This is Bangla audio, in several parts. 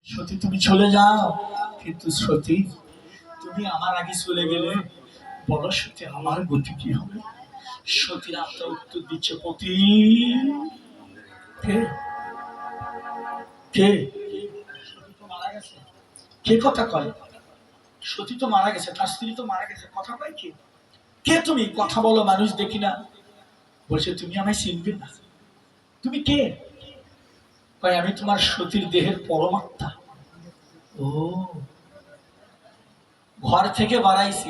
সতী তুমি চলে যাও, কিন্তু সতী তুমি আমার আগে চলে গেলে বলো সতী আমার গতি কি হবে? সতীর আত্মা উত্তর দিচ্ছে, পতি কে কে সতী তো মারা গেছে। কে কথা কয়? সতী তো মারা গেছে, তার স্ত্রী তো মারা গেছে, কথা কয় কে? কে তুমি? কথা বলো, মানুষ দেখি না। বলছে তুমি আমায় চিনবে না, তুমি কে? কয় আমি তোমার সতীর দেহের পরমাত্মা। ও, ঘর থেকে বাড়াইছি,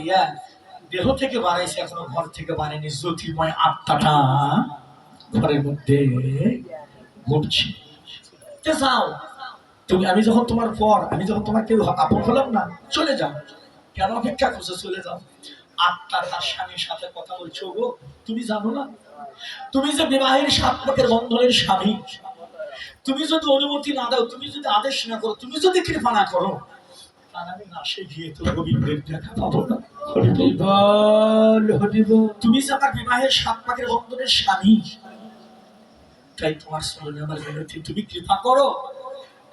দেহ থেকে বাড়াইছি, এখনো ঘর থেকে বাড়াইনি। জ্যোতির্ময় আত্মাটা ঘরের মধ্যে ঘুরছে। যাও তুমি, আমি যখন তোমার পর, আমি যখন তোমার কেউ আপন হলাম না, চলে যাও। কেন অপেক্ষা করছো? চলে যাও। আত্মা তার স্বামীর সাথে কথা বলছো। গো তুমি জানো না, তুমি যে বিবাহের 7 পাকের বন্ধনের স্বামী, তুমি যদি অনুমতি না দাও, তুমি যদি আদেশ না করো, তুমি যদি কৃপা না করো, তাহলে আমি নাশে গিয়ে তো গোবিন্দের দেখা পাবো না। তুমি যে আমার বিবাহের 7 পাকের বন্ধনের স্বামী, তাই তোমার স্মরণে আমার বিনতি, তুমি কৃপা করো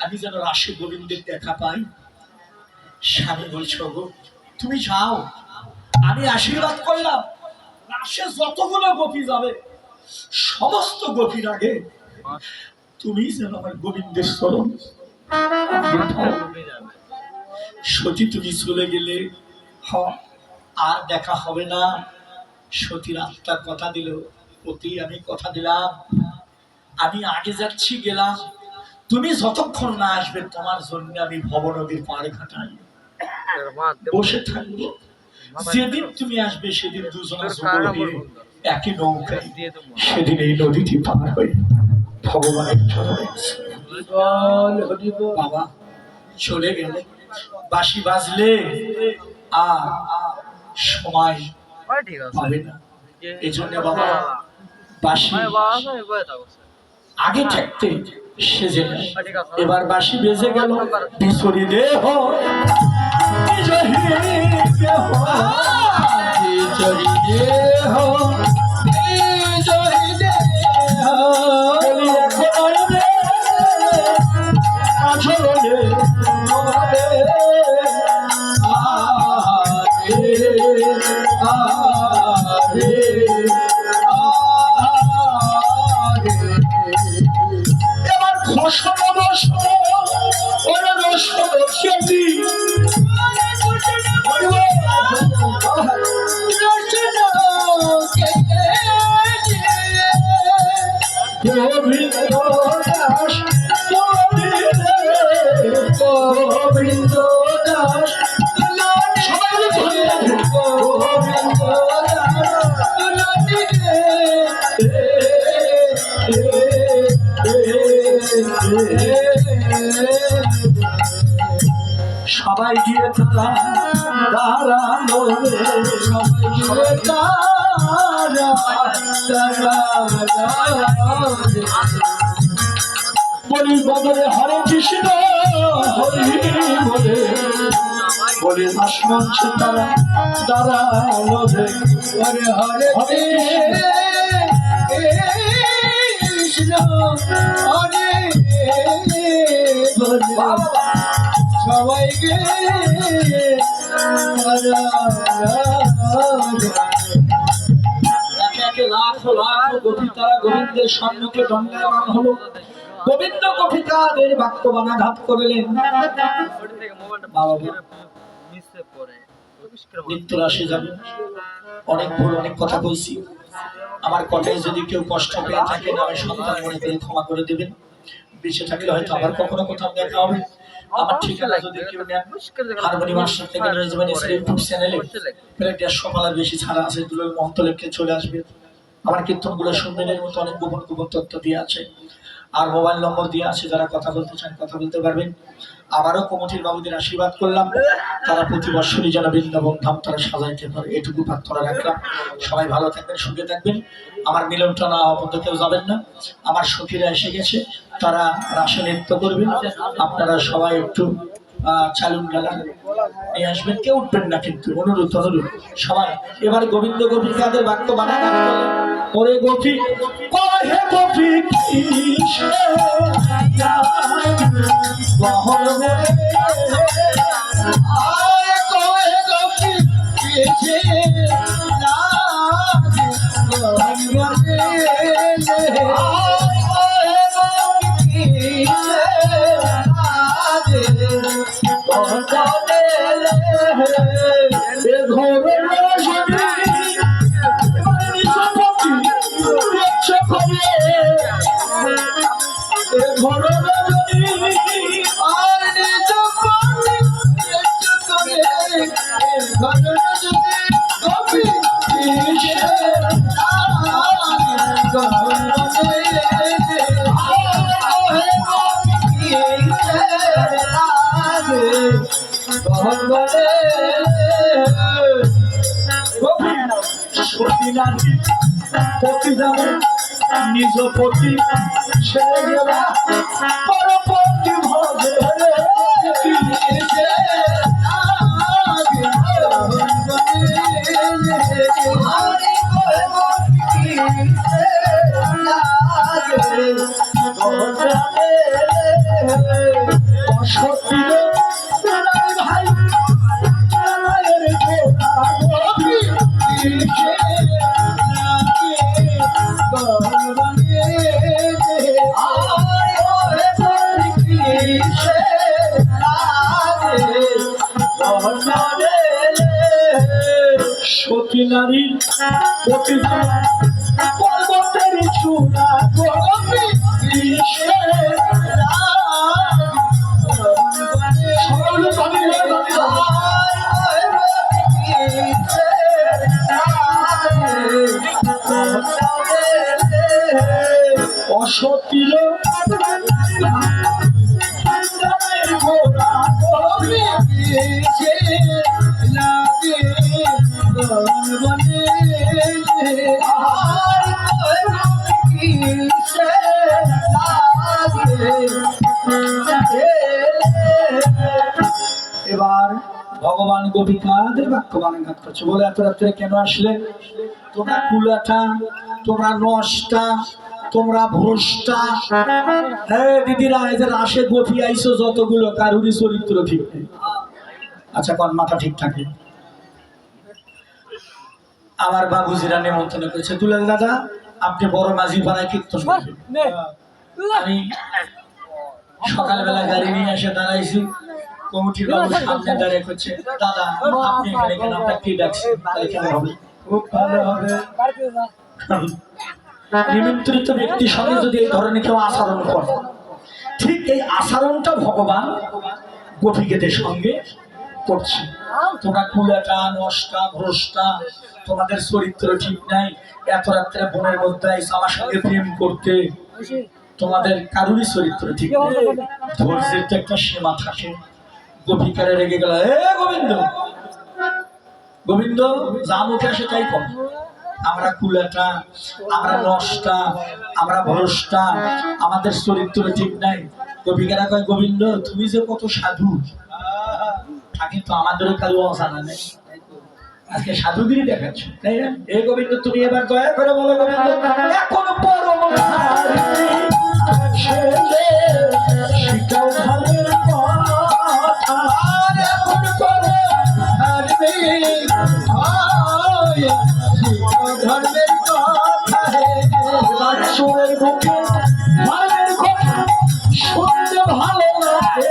আমি যেন রাশে গোবিন্দের দেখা পাই। স্বামী বলছো, গো তুমি যাও, আমি আশীর্বাদ করলাম, রাশে যতগুলো গোপী যাবে সমস্ত গোপীর আগে তুমি যেন আমার গোবিন্দের স্মরণ। সতী তুমি চলে গেলে আর দেখা হবে না। সতীর আত্মার কথা দিল, পতি আমি কথা দিলাম, আমি আগে যাচ্ছি, গেলাম, তুমি যতক্ষণ না আসবে তোমার জন্য আমি ভব নদীর পাড়ে ঘাটাই বসে থাকবো। যেদিন তুমি আসবে সেদিন দুজনে একই নৌকায়, সেদিন এই নদীটি পার হয়ে ভগবানের চরণে। বাবা চলে গেলে, বাঁশি বাজলে আর সময় পাবে না। এই জন্য বাবা বাঁশি আগে থাকতে সেজে নেয়। এবার বাঁশি বেজে গেল, বিছড়ি দেহ সবাই গিয়ে দাঁড়ানো, বলি বদলে হরে কৃষ্ণ হরি বলে, বলে আসছে তারা দাঁড়ানো, হরে হরে হরে কৃষ্ণ হরে সবাইকে লাখ লাখ গোপী তারা গোবিন্দের সম্মুখে দণ্ডায়মান হলো। গোবিন্দ গোপিকাদের বাক্যবানাঘাত করলেন। নিত্যরাশি যাবে, অনেক ভুল অনেক কথা বলছি, আমার কথায় যদি কেউ কষ্ট পেয়ে থাকেন আমি সন্তান মনে করে ক্ষমা করে দেবেন। বেঁচে থাকলে হয়তো আবার কখনো কোথাও দেখা হবে। আমার ঠিকানা যদি কেউ নেন, হারমোনি মাস্টার থেকে নিয়ে যাবেন ইউটিউব চ্যানেলে, প্রায় 150 পালার বেশি ছাড়া আছে, দুলোর মন্ত্র লেখে চলে আসবে। আমার কীর্তনগুলো শুনবেন, এর মতো অনেক গোপন গোপন তথ্য দিয়ে আছে, আর মোবাইল নম্বর দিয়ে আছে, যারা কথা বলতে চান কথা বলতে পারবেন। আবারও কমিটির বাবুদের আশীর্বাদ করলাম, তারা প্রতি বছরই যেন বৃন্দাবন ধাম তারা সাজাইতে পারে, এটুকু প্রার্থনা রাখলাম। সবাই ভালো থাকবেন, সুখে থাকবেন। আমার মিলনটা না অবদ্ধ কেউ যাবেন না। আমার সখীরা এসে গেছে, তারা রাসে নৃত্য করবেন, আপনারা সবাই একটু চালুন গালা নিয়ে আসবেন, কেউ উঠবেন না কিন্তু, অনুরোধ অনুরোধ সবাই। এবার গোবিন্দ গোপিকাদের বাক্য বানান। ওরে গোপী কহে গোপী কিসে বহর আয় কহে গোপী কিসে নিজ পতি ছেড়ে গেলা পরপতি ভজে সত্যি ভাই সতী নারীর প্রতি পর্বতের চূড়া অসতীর এবার ভগবান গোপিকাদের বাক্যবান ঘাত করছে বলে এত রাত্রে কেন আসলে? তোমরা কুলাটা, তোমরা নষ্টা, তোমরা ভ্রষ্টা। হ্যাঁ দিদিরা, এদের আসে গোপী আইসো যতগুলো, কারুরই চরিত্র ঠিক নেই। আচ্ছা কোন মাথা ঠিক থাকে? আমার বাবুজিরা নেমন্তন্ন করেছে, দুলাল দাদা আপনি বড় মাঝি পাড়ায় কীর্তন করবেন। আমি সকালবেলা গাড়ি নিয়ে এসে দাঁড়াইছি, কমিটির বাবু সামনে দাঁড়িয়ে করছে, দাদা আপনি এখানে কেন, আপনার কি ডাকছে? তাই কেন হবে? খুব ভালো হবে। নিমন্ত্রিত ব্যক্তির সঙ্গে যদি এই ধরনের কেউ আচরণ করে, ঠিক এই আচরণটা ভগবান গোপীকেদের সঙ্গে করছে। তোমরা কুলাটা, নষ্টা, ভ্রষ্টা, তোমাদের চরিত্র ঠিক নাই, এত রাত্রে বনের মধ্যে আইসো আমার সঙ্গে প্রেম করতে, তোমাদের কারুরই চরিত্র ঠিক নেই। ধৈর্যের তো একটা সীমা থাকে। গোপিকারে রেগে গেল, এ গোবিন্দ, গোবিন্দ যা মুখে আসে তাই কম। আমরা কুলাটা, আমরা নষ্টা, আমরা ভ্রষ্টা, আমাদের চরিত্র ঠিক নাই। গোপিকারা কয়, গোবিন্দ তুমি যে কত সাধু, তা কিন্তু আমাদেরও কারো অজানা নেই। আজকে সাধুগিরি দেখাচ্ছ, তাই না? এ গোবিন্দ তুমি এবার দয়া করে বলো, গোবিন্দ এখন পরম শিখাও ধর্মের কথা, এখন করো ধর্মের কথা, সুরের মুখে ধর্মের কথা শুনতে ভালো লাগে।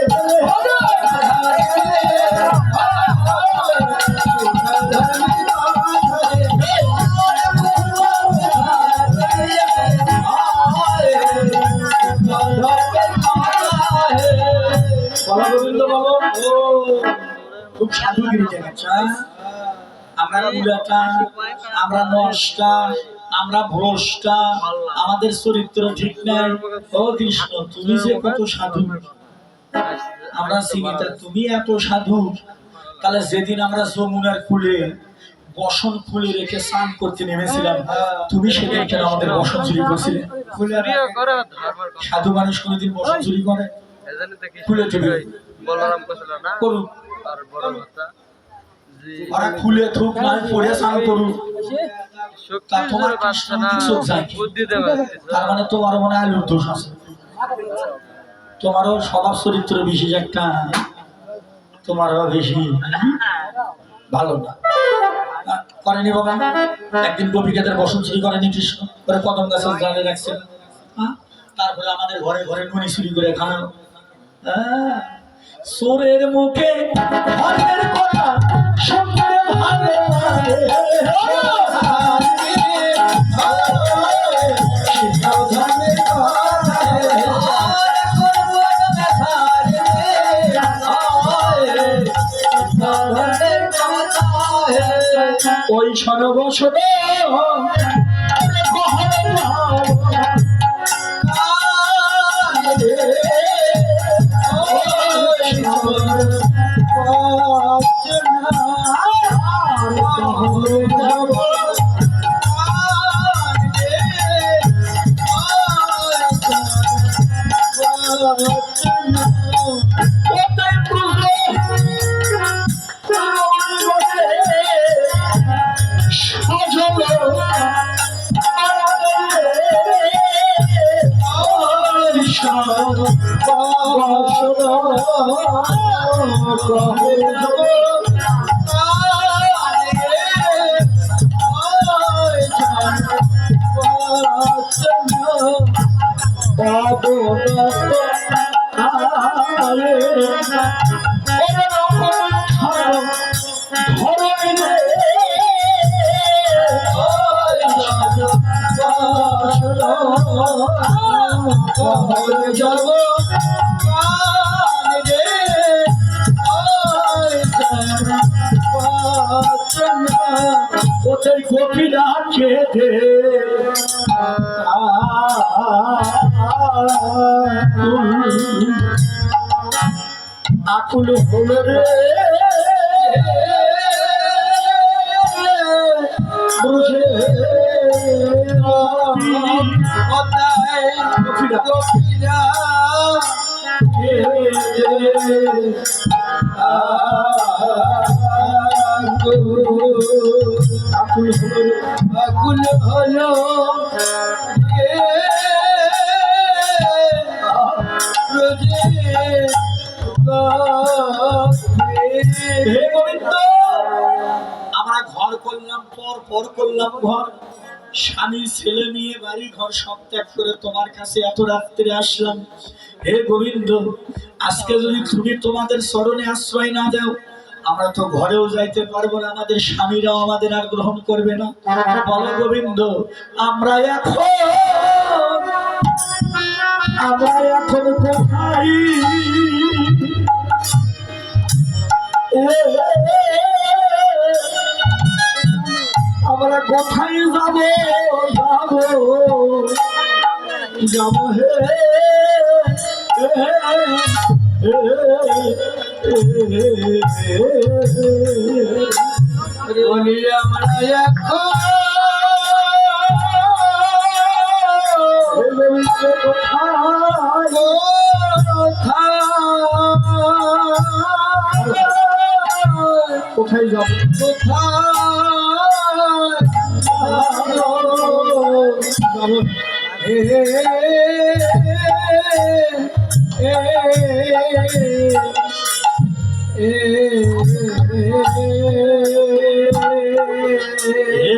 খুব সাধুগিরি দেখাচ্ছ। আমরা কুলাটা, আমরা নষ্টা, আমরা ভ্রষ্টা, আমাদের চরিত্র ঠিক নাই। ও কৃষ্ণ তুমি যে কত সাধু, আমরা চিনিতা, তুমি এত সাধু। তাহলে যেদিন আমরা যমুনার কুলে বসন খুলে রেখে স্নান করতে নেমেছিলাম, তুমি সেদিন কেন আমাদের বসন চুরি করছিলে? সাধু মানুষ কোনোদিন বসন চুরি করে? খুলে চুরি করুক। ওরা খুলে থুক নাই পড়ে স্নান করুন, তা তোমার চোখ যায় কি? তার মানে তোমার মনে হয় আলুর দোষ আছে, তোমারও স্বভাব চরিত্র বিশেষ একটা, তোমারও বেশি ভালো না করেনি বাবা। একদিন গোপিকাদের বসন চুরি করেনি কৃষ্ণ, করে কদম গাছের জালে রাখছেন, তারপরে আমাদের ঘরে ঘরে ননি চুরি করে খাওয়ানো। সোরের মুখে হরের কথা শুনতে ভালো লাগে, ওই সর্বসদ গোপীরা খেতে আকুল হলো রে বুঝে গোপীরা আকুল হলো হে গোবিন্দ, আমরা ঘর করলাম, পর করলাম ঘর, স্বামী ছেলে নিয়ে বাড়ি ঘর সব ত্যাগ করে তোমার কাছে এত রাত্রে আসলাম। হে গোবিন্দ, আজকে যদি তুমি তোমাদের চরণে আশ্রয় না দাও, আমরা তো ঘরেও যাইতে পারবো না, আমাদের স্বামীরাও আমাদের আর গ্রহণ করবে না। বলো গোবিন্দ, আমরা এখন কোথায়, আমরা কোথায় যাব হে বলি আমরা কোথায় যাব,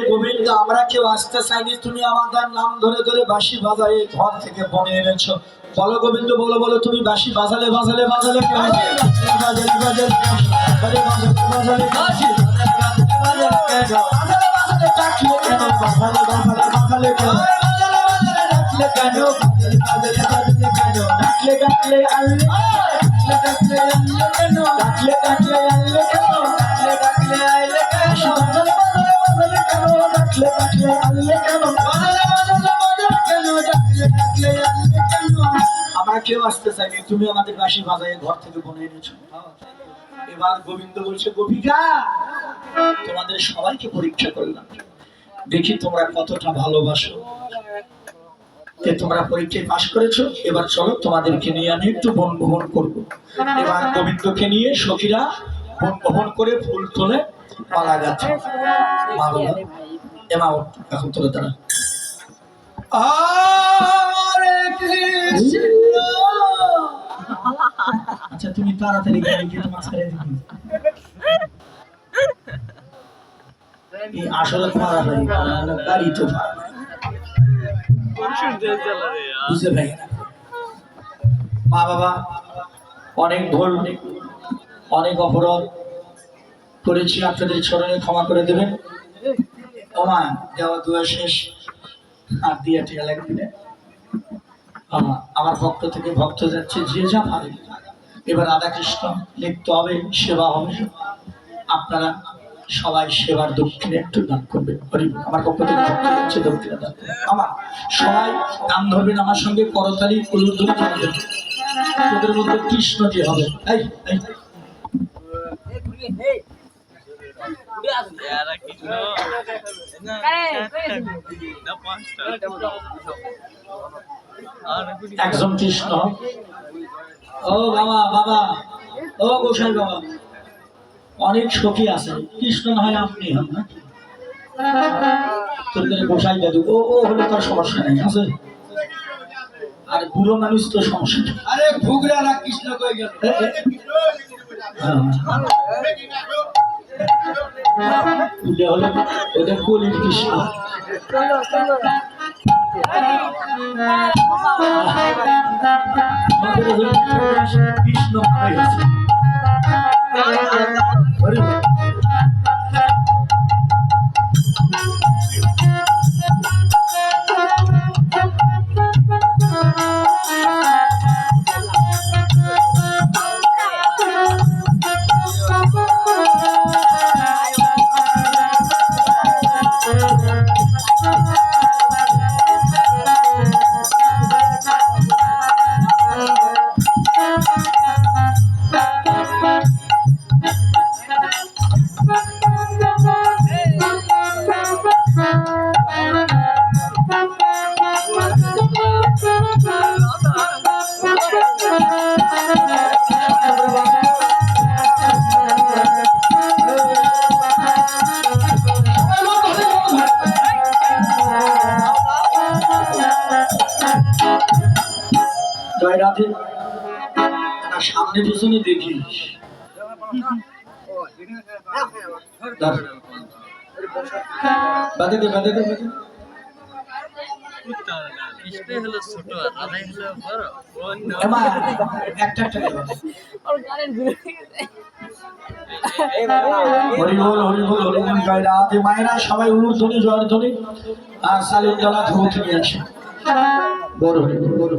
গোবিন্দ আমরা কেউ আসতে চাইনি, তুমি আমাদের নাম ধরে ধরে বাঁশি বাজায় ঘর থেকে বনে এনেছো। বলো গোবিন্দ, বলো বলো, তুমি বাঁশি বাজালে বাজালে বাজালে আমরা কেউ আসতে চাইনি, তুমি আমাদের বাঁশি বাজায় ঘর থেকে বনে এনেছো। এবার গোবিন্দ বলছে, গোপিকা তোমাদের সবাইকে পরীক্ষা করলাম, দেখি তোমরা কতটা ভালোবাসো, তোমরা পরীক্ষায় পাশ করেছো, এবার চলো তোমাদেরকে নিয়ে আমি একটু বনভোজন করবো। এবার গোবিন্দকে নিয়ে সখীরা বনভোজন করে ফুল তোলে। পালা যাচ্ছে মা বলো এমা এখন তোর দ্বারা হরে কৃষ্ণ। আচ্ছা তুমি তাড়াতাড়ি গাড়ি গিয়ে তোমার ছেড়ে দিবি আসলে তোমার গাড়ি তো বুঝতে পারি না। মা বাবা অনেক ভুল অনেক অপরাধ করেছি, আপনাদের চরণে ক্ষমা করে দেবেন। ওমা দেওয়া দুয়া শেষ, আর দিয়া টিয়া লাগবে না। আমার পক্ষ থেকে ভক্ত যাচ্ছে যে যা পারে। এবার রাধাকৃষ্ণ লিখতে হবে, সেবা হবে। আপনারা সবাই সেবার দক্ষিণে একটু দান করবেন। আমার পক্ষ থেকে ভক্ত যাচ্ছে দক্ষিণে দান করবেন। আমার সবাই দান ধরবেন আমার সঙ্গে, করতালি উলুধ্বনি জানাবেন। ওদের মধ্যে কৃষ্ণ দিয়ে হবে। এই এই একজন কৃষ্ণ। ও বাবা বাবা, ও গোসাই বাবা, অনেক সখী আছে, কৃষ্ণ হয় আপনি হন না তোর গোসাই দাদু। ও ও হলে তার সমস্যা নেই আছে, আর বুড়ো মানুষ তো সমস্যা। আরে ঘুগরা না কৃষ্ণ কই গেল হলে ওদের কলির কৃষ্ণ। কৃষ্ণ রাধে সামনে পিছনে দেখিস। বাদে দে বাদে দে মায়েরা সবাই উলুধ্বনি জয়ধ্বনি আর সালিম জ্বালা ধুমুক নিয়ে আসে। বড় হরি বড়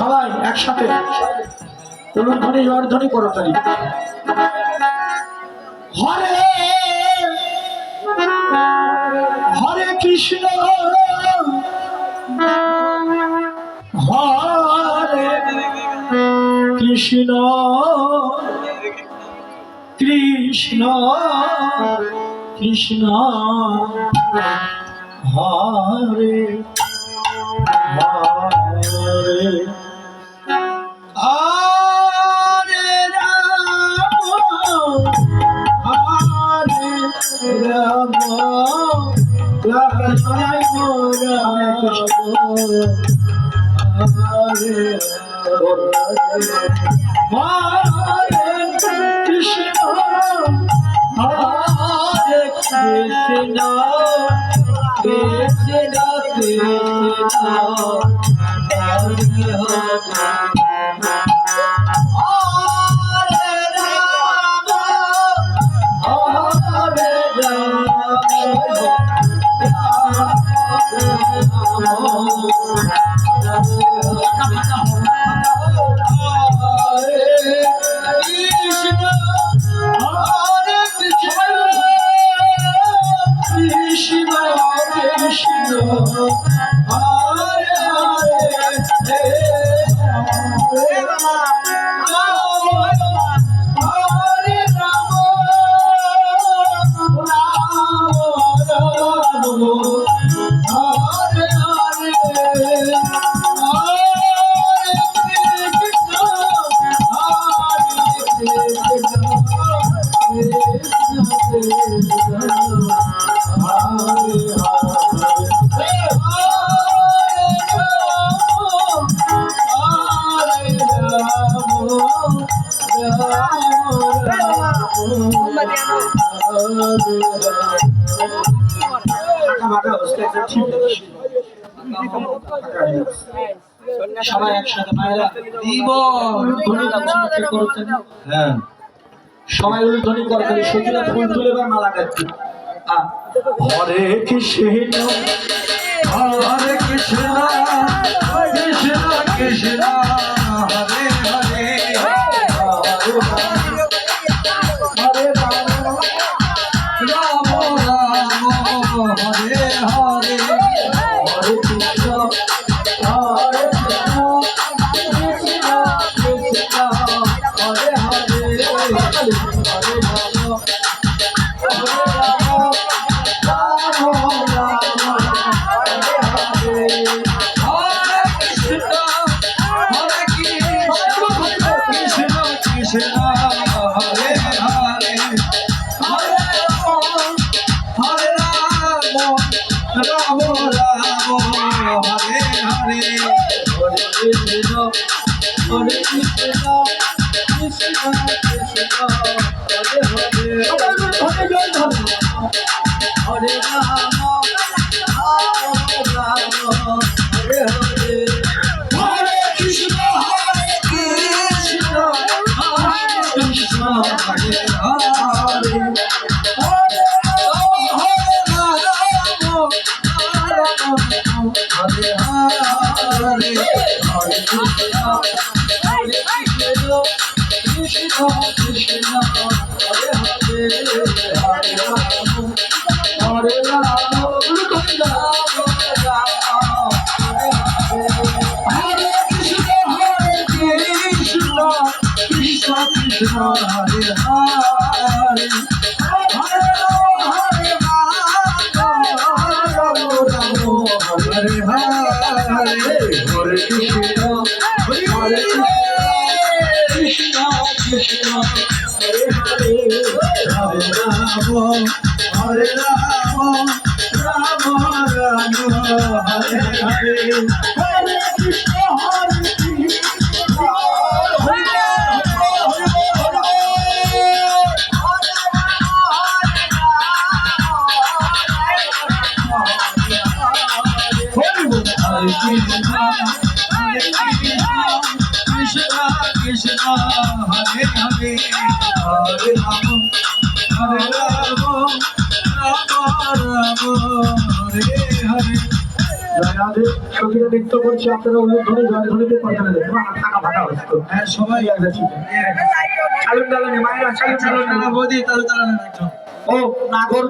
সবাই একসাথে উলুধ্বনি জয়ধ্বনি করো তালি। হরে হরে কৃষ্ণ হরে কৃষ্ণ কৃষ্ণ কৃষ্ণ হরে হরে হরে রাম রাম রাম হরে কৃষ্ণ হরে কৃষ্ণ কৃষ্ণ কৃষ্ণ Krishna Krishna হরে হরে সবাই একসাথে মায়েরা দিব হ্যাঁ সবাই উলুধ্বনি করে সজিলা ফুল তুলে বা মালা গাচ্ছি হরে কৃষ্ণ হরে কৃষ্ণ কৃষ্ণ কৃষ্ণ হরে হরে হরে রাম রাম রাম হরে হরে হরে কৃষ্ণ হরে Krishna Krishna Krishna Hare Hare Hare Ram Hare Krishna, Krishna Krishna, Hare Hare, Hare Rama, Rama Rama, Hare Hare, Hare Krishna, Krishna Krishna, Hare Hare, Hare সঙ্গীরা নৃত্য করছে আপনারা উলুধ্বনি জয়ধ্বনিতে কথা নেবেন ফাঁকা ফাঁকা হচ্ছে তো হ্যাঁ সবাই আছে চালুন ডালানে মায়েরা চালুন ডালা বৌদি তাহলে চালানো ও নাগর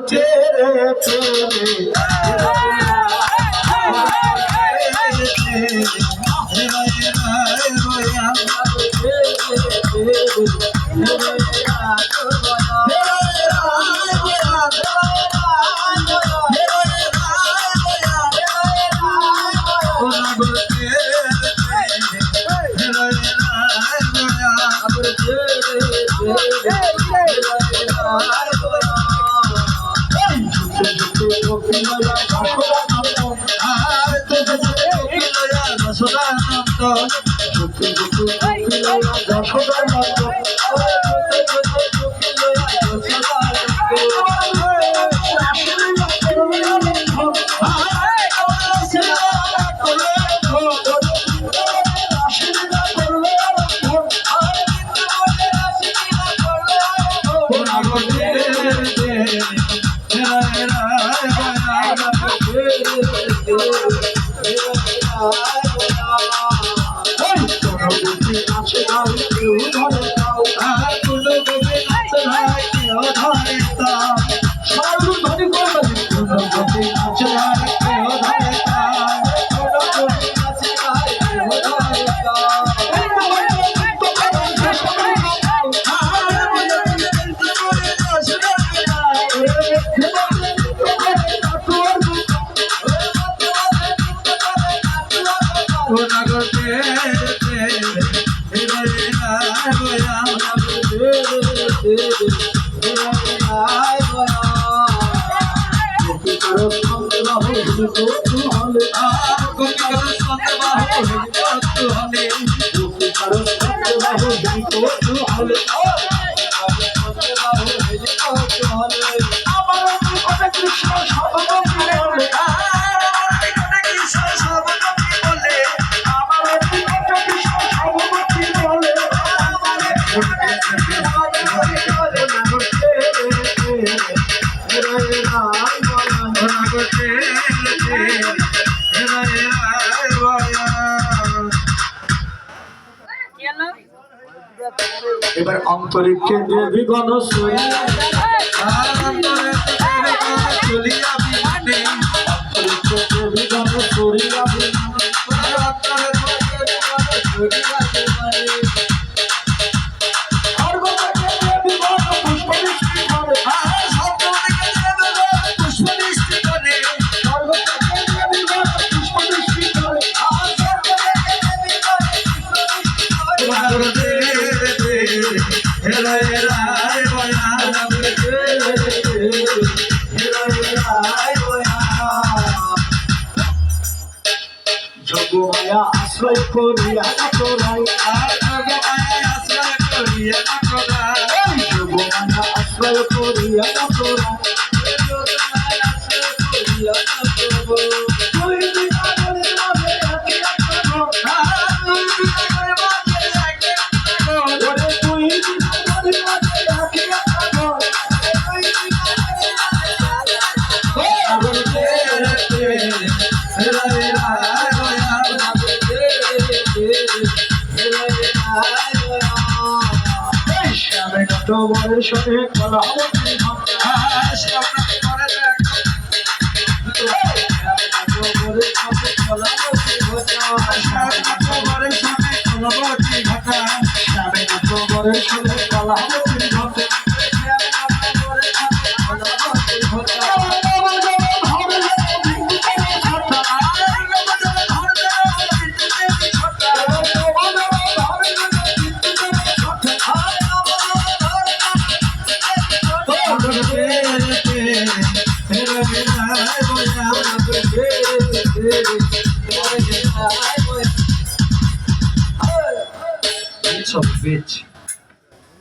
কারো সঙ্গে বাহু কৌতূহলে গোপী কারো সঙ্গে বাহু কৌতূহলে গোপী কারো সঙ্গে বাহু কৌতূহলে আমার কথা কৃষ্ণ সর্বমতি বলে আমার কথা কৃষ্ণ সর্বমতি বলে আমার কথা কৃষ্ণ সর্বমতি বলে এবার অন্তরিক্ষে দেবী গণ চলিয়া বিমানে অন্তরিক্ষে দেবী গণ চলিয়া বিমানে যোগমায়া আশ্রয় করিয়া তোরাই যোগমায়া আশ্রয় করিয়া তোরাই যোগমায়া আশ্রয় করিয়া তোরাই তোমার সঙ্গে কলা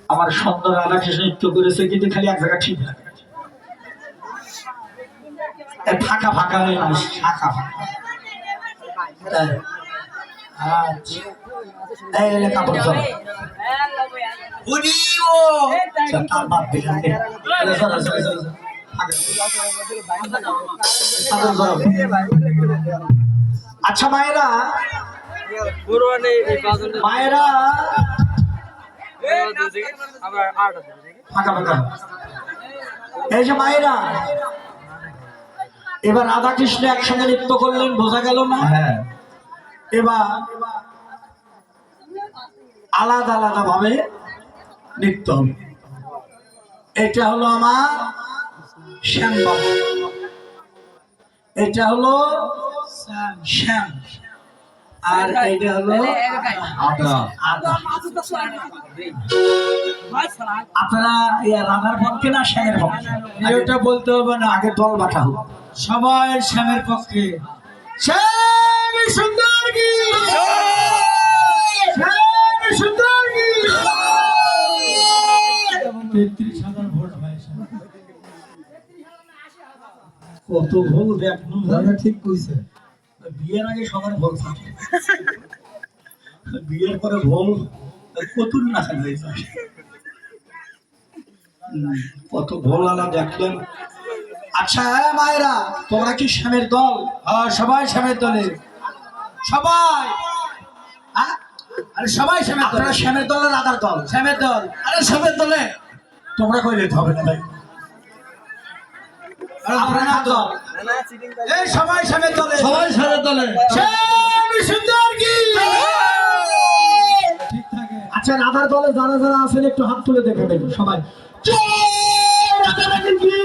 আমার সুন্দর রাধাকৃষ্ণ নৃত্য করেছে কিন্তু খালি এক জায়গা ঠিক লাগে ফাঁকা ফাঁকা হয়ে না ফাঁকা ফাঁকা কাপড় চল তার বাদ দিলাম আচ্ছা মায়েরা মায়েরা এই যে মায়েরা এবার রাধা কৃষ্ণ একসঙ্গে নৃত্য করলেন বোঝা গেল না এবার আলাদা আলাদা ভাবে নৃত্য হবে এটা হলো আমার শ্যাম বাবু এটা হলো শ্যাম আর এইটা হলো আপনারা রাধার পক্ষে না শ্যামের পক্ষে এটা বলতে হবে না আগে দল বাটা হোক সবাই শ্যামের পক্ষে শ্যাম সুন্দর কি শ্যাম সুন্দর কি 33,000 ভোট হয় কত ভোল দেখ ঠিক কইছে বিয়ের আগে সবার ভোল থাকে বিয়ের পরে ভোল কত না থাকে কত ভোল আলা দেখলেন আচ্ছা মায়েরা তোমরা কি শ্যামের দল সবাই শ্যামের দলে সবাই আরে সবাই শ্যামের দল শ্যামের দলের আধার দল শ্যামের দল আরে শ্যামের দলে তোমরা কই যেতে হবে না ভাই আপনারা দল এই সবাই শ্যামের দলে সবাই শ্যামের দলে শ্যাম সুন্দর কি ঠিক থাকে আচ্ছা রাধার দলে যারা যারা আছেন একটু হাত তুলে দেখে নেবেন সবাই জয় রাধা রানী কি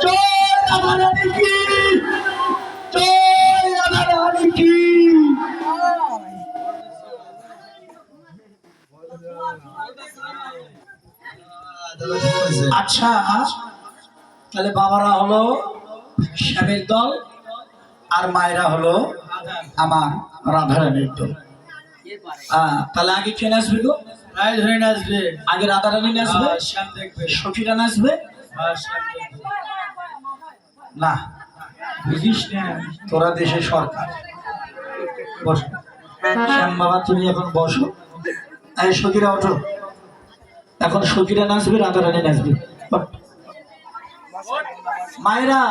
জয় রাধা রানী কি জয় রাধা রানী কি আচ্ছা তাহলে বাবারা হলো শ্যামের দল আর মায়েরা হলো আমার রাধারানীর দল। তাহলে আগে কে নাচবে গো? রাজধানী নাচবে, আগে রাধারানী নাচবে, শ্যাম দেখবে, সখীরা নাচবে শ্যাম দেখবে। না, বুঝিস না, তোরা দেশে সরকার। বস শ্যাম বাবা, তুমি এখন বসো। এই সখীরা ওঠো, এখন সখীরা নাচবে, রাধারানী নাচবে। ওঠ। মায়েরা,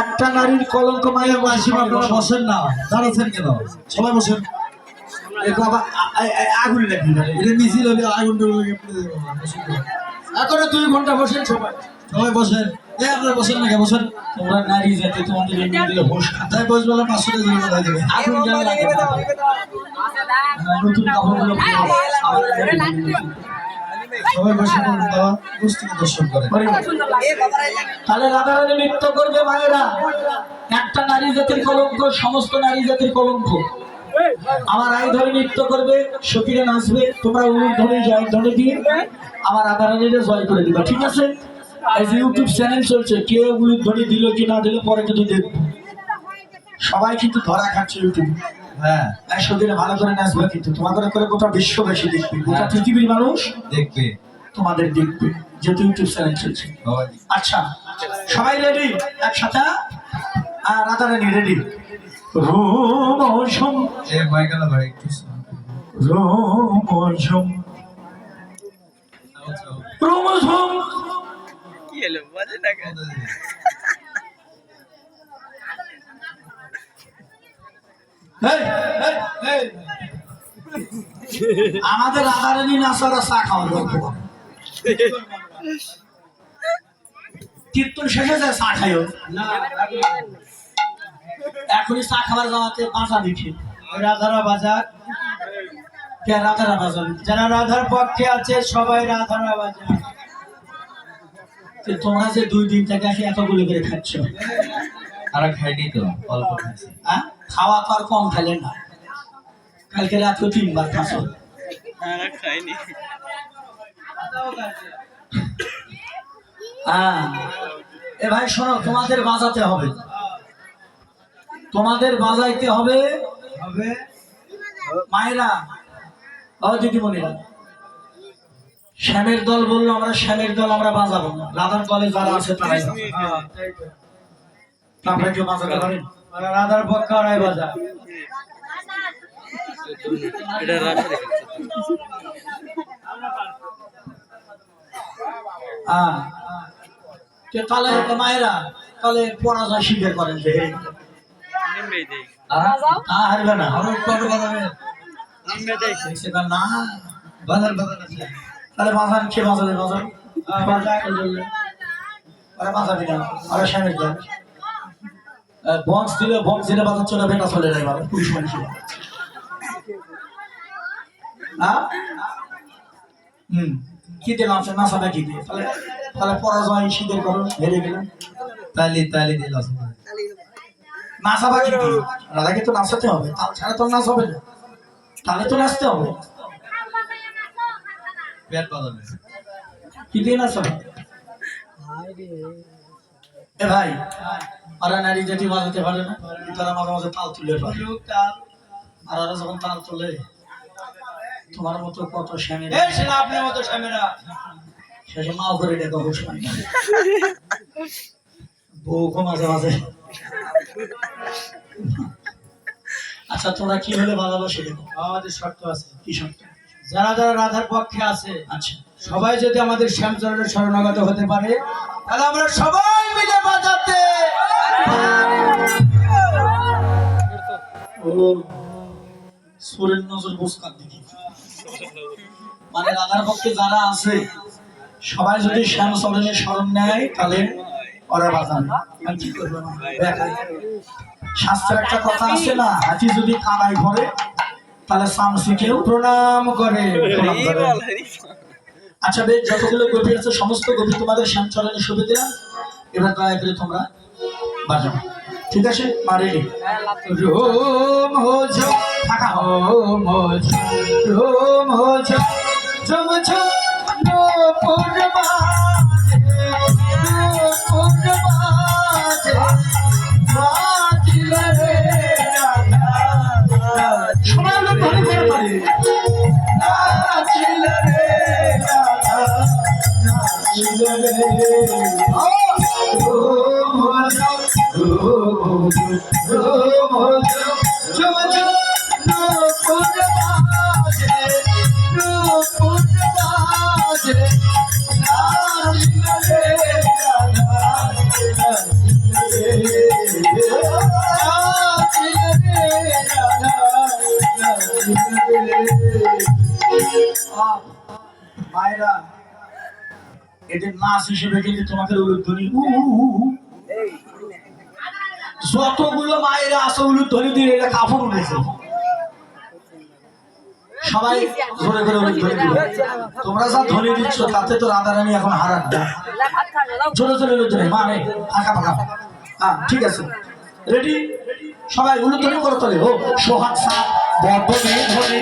একটা নারীর কলঙ্ক মায়ের মাসি, আপনারা বসেন না, দাঁড়াচ্ছেন কেন? সবাই বসেন। আগুন লাগবে, এটা মিছিল হলে আগুন এখন 2 ঘন্টা বসেন, সবাই সবাই বসেন। আপনারা বসেন না, বসেন। তোমরা নারী জাতি, তোমাদের দিলে হোস খাতায় বসবে, 500 টাকা জরিমানা দেবে। আগুন জ্বালা লাগে, নতুন কাপড়গুলো সবাই বসে পুস্তকে দর্শন করে। তাহলে রাধারানী নৃত্য করবে মায়েরা। একটা নারী জাতির কলঙ্ক, সমস্ত নারী জাতির কলঙ্ক। আমার আই ধরে নৃত্য করবে, সখীরা নাচবে, তোমরা উলুর ধরে জয় ধরে দিয়ে আমার রাধারানীরে জয় করে দিবা, ঠিক আছে? এই যে ইউটিউব চ্যানেল চলছে, কে উলুর ধরে দিল কি না দিল পরে কিন্তু দেখবো। সবাই কিন্তু ধরা খাচ্ছে ইউটিউবে। হ্যাঁ, সখীরা ভালো করে নাচবে, কিন্তু তোমাদের করে গোটা বিশ্ববাসী দেখবে, গোটা পৃথিবীর মানুষ দেখবে, তোমাদের দেখবে, যেহেতু ইউটিউব চ্যানেল চলছে। আচ্ছা, সবাই রেডি একসাথে? রাধারানী রেডি? রোমঝম এ মাইকেল ভাই একটু রোমঝম রোমঝম কি হলো বাজে না কেন? আমাদের রাধারানী নাচারা চা খাওয়ার গল্প, কীর্তন শেষে যায় চা খাইও না, এখনই চা খাবার যাওয়াতে বাজা দেখি রাধারা বাজার, কে রাধারা বাজার? যারা রাধার পক্ষে আছে সবাই রাধারা বাজার। তোমরা যে 2 দিন থেকে আসে এতগুলো করে খাচ্ছ, আর খাইনি তো, অল্প খাইছি। হ্যাঁ, খাওয়া তো আর কম খেলে না, কালকে রাতে 3 বার খাচ্ছ। আর খাইনি। হ্যাঁ, এ ভাই শোনো, তোমাদের বাজাতে হবে, তোমাদের বাজাইতে হবে। মায়েরা, ও দিদিমণিরা, শ্যামের দল বললো আমরা শ্যামের দল, আমরা বাজাবো না। রাধার দলে যারা আছে তারাই আপনারা কেউ বাজাতে পারেন? রাধার পক্ষে ওরাই বাজা। তাহলে মায়েরা, তাহলে পরাজয় স্বীকার করেন যে হারবে না, না বাজার বাজার আছে। তাহলে বাজার কে বাজাবে? বাজাবি না, আর স্বামীর দল বক্স দিলে বক্স দিলে বাজার চলে, বেটা চলে যায় বাবা, পুলিশ মানুষ। কি দিলাম সে নাচাবে কি দিয়ে? তাহলে তাহলে পরাজয় স্বীকার করো, হেরে গেলাম, তালি তালি দিল নাচাবা কি দিয়ে? রাধাকে তো নাচাতে হবে, তাল ছাড়া তো নাচ হবে না, তাহলে তো নাচতে হবে। কি দিয়ে নাচাবে? এ ভাই, ওরা নারী জাতি বাজাতে পারে না, তারা মাঝে মাঝে তাল তুলে পারে, আর ওরা যখন তাল তোলে, তোমার মতো কত স্বামী, আপনার মতো স্বামীরা শেষে মাও করে দেখো গোস্বামী, বউকে মাঝে মাঝে। আচ্ছা, তোমরা কি হলে বাজাবো সেটা আমাদের শর্ত আছে। কি শর্ত? যারা যারা রাধার পক্ষে আছে, আচ্ছা, সবাই যদি আমাদের শ্যামচরণের শরণাগত হতে পারে, তাহলে আমরা সবাই মিলে বাজাতে। সুরের নজর বুঝকার দেখি, মানে রাধার পক্ষে যারা আছে সবাই যদি শ্যামচরণের শরণ নেয়, তাহলে ওরা বাজাবে। কি করবে? শাস্ত্রের একটা কথা আছে না, হাতি যদি কানাই ঘরে, তাহলে সামসিকেও প্রণাম করে। আচ্ছা বেশ, যতগুলো গোপী আছে সমস্ত গোপী তোমাদের শ্যামচরণের সুবিধা, এবার দয়া করে তোমরা বাজাবে, ঠিক আছে? মা রেডি? রোম হো ঝম থাকা রোম হো ঝম ঝম নো পূর্ণমা মায়েরা এদের নাচ হিসেবে কিন্তু তোমাকে উলুধ্বনি যতগুলো মায়েরা আছে উলুধ্বনি দিয়ে এটা কাপড় উঠেছে সবাই জোরে করে উলুধ্বনি দিবে তোমরা যা ধ্বনি দিচ্ছ তাতে তো রাধারানী এখন হারান জোরে জোরে উলুধ্বনি মানে ফাঁকা ফাঁকা হ্যাঁ ঠিক আছে রেডি সবাই উলুধ্বনি করে তোলে ও সোহাগ সাপ বর্বনে ধ্বনি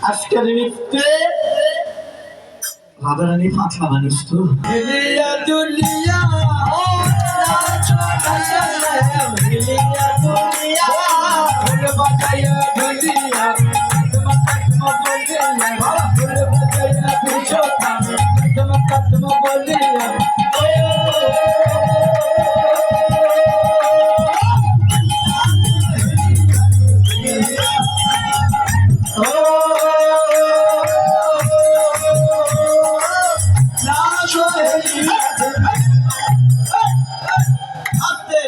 আজকের নৃত্যে রাধারানী পাতলা মানুষ তো আস্তে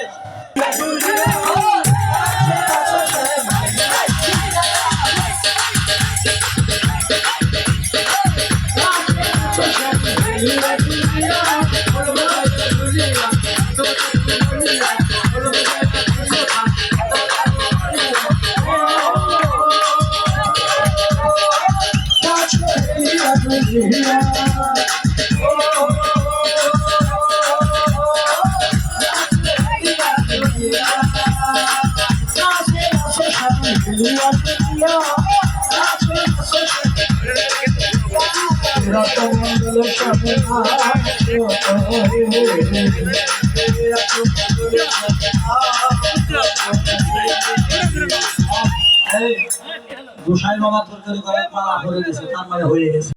রতমঙ্গল গোসাই বাবা তোর করে কয়েক মালা হয়ে গেছে, তার মানে হয়ে গেছে।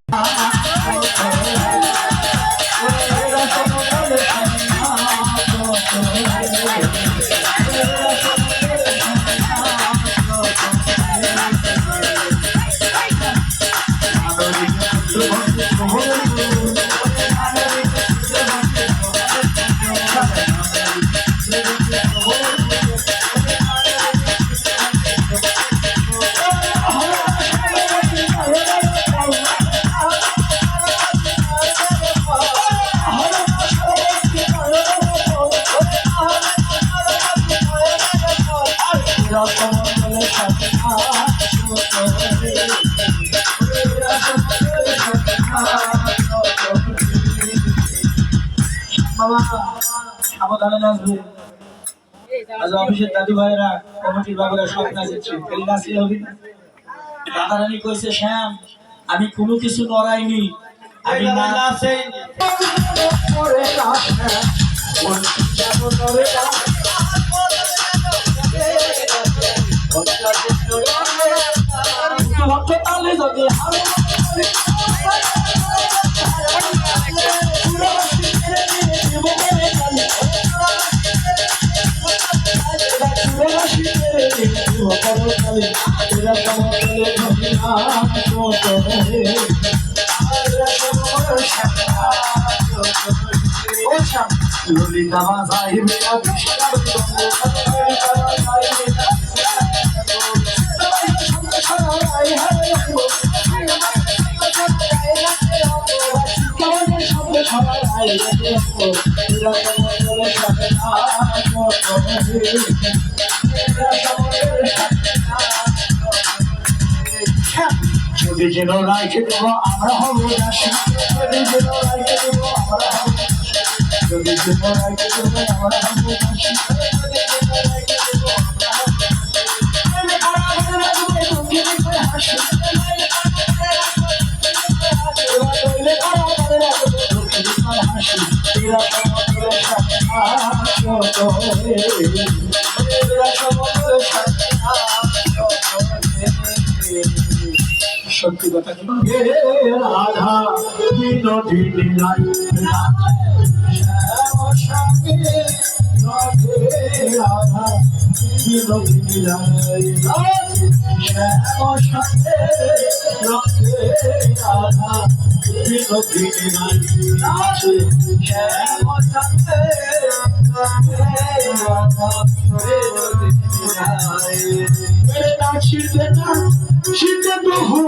সাবধানে নাচবে। আজ অফিসের দাদু ভাইরা কমিটির বাবুরা সব নাচেছে, খালি নাচলে হবে না। দাদারানি কইছে শ্যাম আমি কোনো কিছু নড়াইনি, আমি নাচে তালে যদি ললিতা বাজাই মেলা যদি যেন রাইখে দেব আমরা হবো দাসী, যদি যেন রাইখে দেব আমরা হবো, যদি যেন রাইখে দেব আমরা হবো দাসী, সত্যি কথা রাধা বিনোদিনী রাধা বিনোদিনী রাধা বিনোদিনী নাচে নাচিতে না শীতে বহু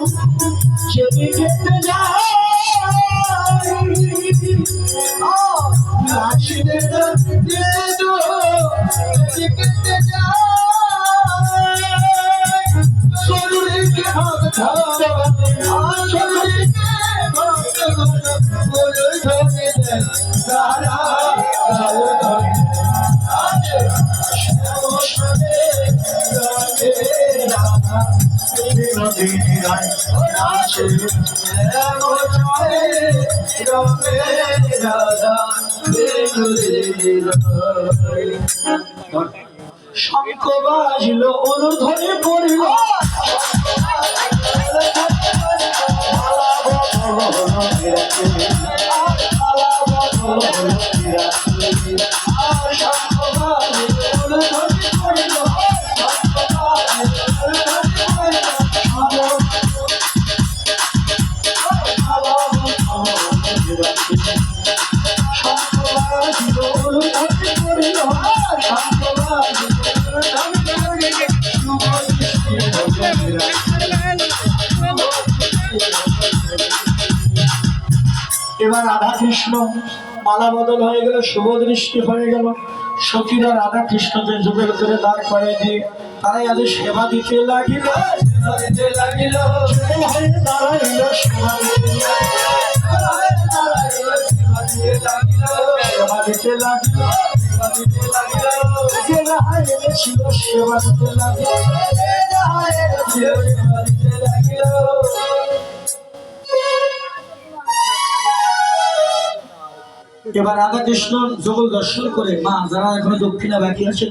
সেদিকে যায় নাচিতে না সেদিকে যায় শরীরকে হাত ধরে শরীরকে বলে ধরে দেয় তারা ধরে বিনোদিনী রায় নাচে রাধা বিনোদিনী শঙ্খ বাজল অনুধ্বনি পড়িল এবার রাধা কৃষ্ণ মালা বদল হয়ে গেল, শুভ দৃষ্টি হয়ে গেল। সখীরা রাধা কৃষ্ণদের যুগের ধরে দাঁড় করে দিয়ে তারাই আজ সেবা দিতে লাগিল, দাঁড়াইল সেবা দিতে লাগিল, সেবা দিতে লাগিল। এবার রাধা কৃষ্ণ যুগল দর্শন করে মা যারা এখনো দক্ষিণা বাকি আছে